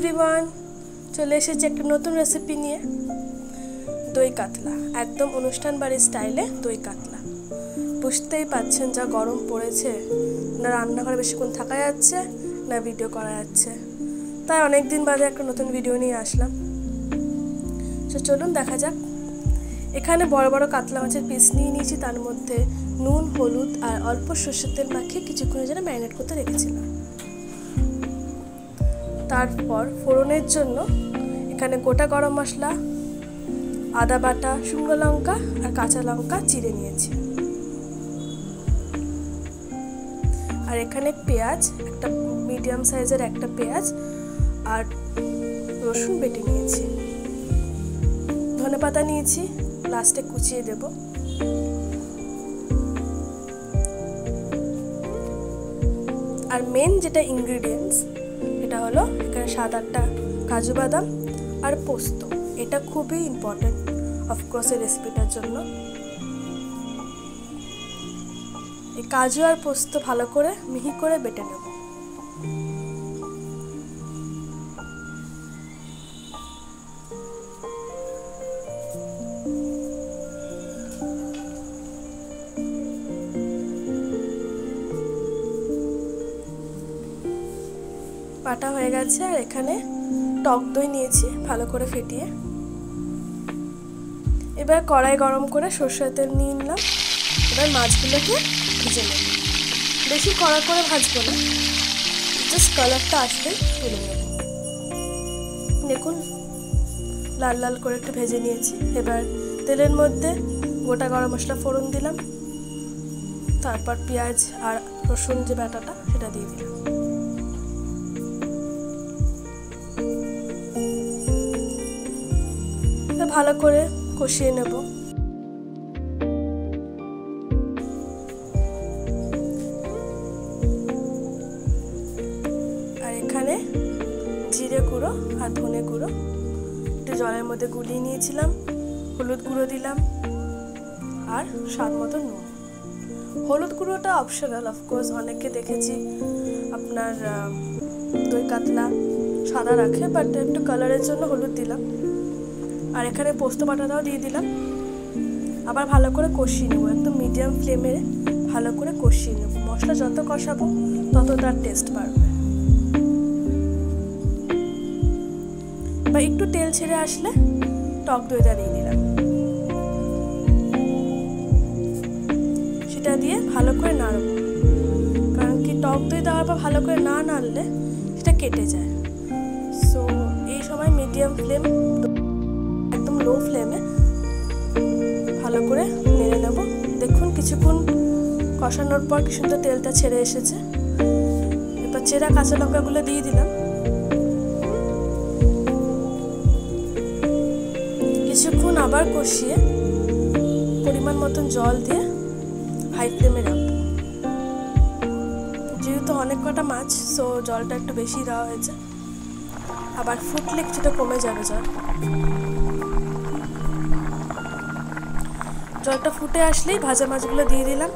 Everyone, চলে এসেছি একটা নতুন রেসিপি নিয়ে। দই কাতলা, একদম অনুষ্ঠান বাড়ির স্টাইলে দই কাতলা। বুঝতেই পাচ্ছেন যা গরম পড়েছে, না রান্নাঘরে বেশিক্ষণ থাকা যাচ্ছে না ভিডিও করা যাচ্ছে, তাই অনেক দিন বাদে একটা নতুন ভিডিও নিয়ে আসলাম। তো চলুন দেখা যাক। এখানে বড় বড় কাতলা মাছের পিস নিয়ে নিয়েছি, তার মধ্যে নুন, হলুদ আর অল্প সর্ষের তেল মাখিয়ে কিছুক্ষণের জন্য ম্যারিনেট করতে রেখেছিলাম। তারপর ফোড়নের জন্য এখানে গোটা গরম মশলা, আদা বাটা, শুকনো লঙ্কা আর কাঁচা লঙ্কা চিড়ে নিয়েছি। আর এখানে পেঁয়াজ, একটা মিডিয়াম সাইজের একটা পেঁয়াজ আর রসুন বেটে নিয়েছি। ধনেপাতা নিয়েছি, লাস্টে কুচিয়ে দেব। আর মেন যেটা ইনগ্রিডিয়েন্টস, এটা হলো এখানে 7-8টা কাজু বাদাম আর পোস্ত। এটা খুবই ইম্পর্টেন্ট অফকোর্স এই রেসিপিটার জন্য। এই কাজু আর পোস্ত ভালো করে মিহি করে বেটে নেব। বাটা হয়ে গেছে। আর এখানে টক দই নিয়েছি ভালো করে ফেটিয়ে। এবার কড়াই গরম করে সরষের তেল নিয়ে নিলাম। এবার মাছগুলোকে ভেজে নেব। বেশি কড়া করে ভাজবো না, জাস্ট কালারটা আসলে তুলে নেব। দেখুন লাল লাল করে একটু ভেজে নিয়েছি। এবার তেলের মধ্যে গোটা গরম মশলা ফোড়ন দিলাম, তারপর পেঁয়াজ আর রসুন যে বাটাটা সেটা দিয়ে দিলাম। ভালো করে কষিয়ে নেব। আর এখানে জিরে গুঁড়ো আর ধনে গুঁড়ো একটু জলের মধ্যে গুলিয়ে নিয়েছিলাম, হলুদ গুঁড়ো দিলাম আর স্বাদ মতো নুন। হলুদ গুঁড়োটা অপশনাল, অফকোর্স অনেকে দেখেছি আপনার দই কাতলা সাদা রাখে, বাট একটু কালারের জন্য হলুদ দিলাম। আর এখানে পোস্ত বাটাটাও দিয়ে দিলাম। আবার ভালো করে কষিয়ে নেবো, একদম মিডিয়াম ফ্লেমে ভালো করে কষিয়ে নেব। মশলা যত কষাবো তত তার টেস্ট বাড়বে। এবার একটু তেল ছেড়ে আসলে টক দইটা দিয়ে দিলাম। সেটা দিয়ে ভালো করে নাড়ব, কারণ কি টক দই দেওয়ার পর ভালো করে না নাড়লে সেটা কেটে যায়। সো এই সময় মিডিয়াম ফ্লেম, একদম লো ফ্লেমে ভালো করে নেড়ে নেব। দেখুন কিছুক্ষণ কষানোর পর কি সুন্দর তেলটা ছেড়ে এসেছে। এবার চেরা কাঁচা লঙ্কাগুলো দিয়ে দিলাম। কিছুক্ষণ আবার কষিয়ে পরিমাণ মতন জল দিয়ে হাই ফ্লেমে রাখবো। যেহেতু অনেক কটা মাছ, সো জলটা একটু বেশি দেওয়া হয়েছে। আবার ফুটলে কিছুটা কমে যাবে জল। জলটা ফুটে আসলেই ভাজা মাছগুলো দিয়ে দিলাম।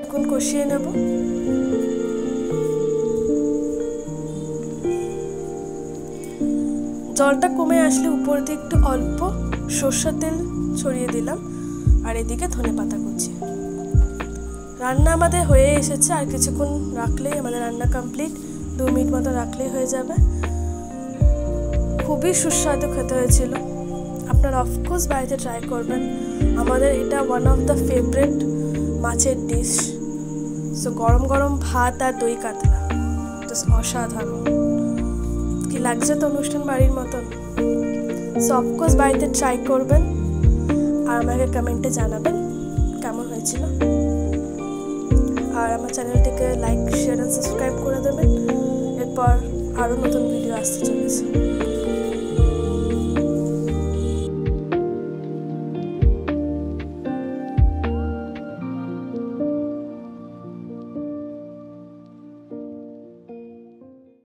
এখন কষিয়ে নেব। জলটা কমে আসলে উপর দিয়ে একটু অল্প সরষের তেল ছড়িয়ে দিলাম। আর এদিকে ধনেপাতা কুচি। রান্না আমাদের হয়ে এসেছে, আর কিছুক্ষণ রাখলেই আমাদের রান্না কমপ্লিট। 2 মিনিট মতো রাখলেই হয়ে যাবে। খুবই সুস্বাদু খেতে হয়েছিল। আপনারা অফকোর্স বাড়িতে ট্রাই করবেন। আমাদের এটা ওয়ান অফ দ্য ফেভারিট মাছের ডিশ। সো গরম গরম ভাত আর দই কাতলা, জাস্ট অসাধারণ। কি লাগছে তো অনুষ্ঠান বাড়ির মতন। সো অফকোর্স বাড়িতে ট্রাই করবেন আর আমাকে কমেন্টে জানাবেন কেমন হয়েছিল। আর আমার চ্যানেলটিকে লাইক, শেয়ার আর সাবস্ক্রাইব করে দেবেন। এরপর আরও নতুন ভিডিও আসতে চলেছে।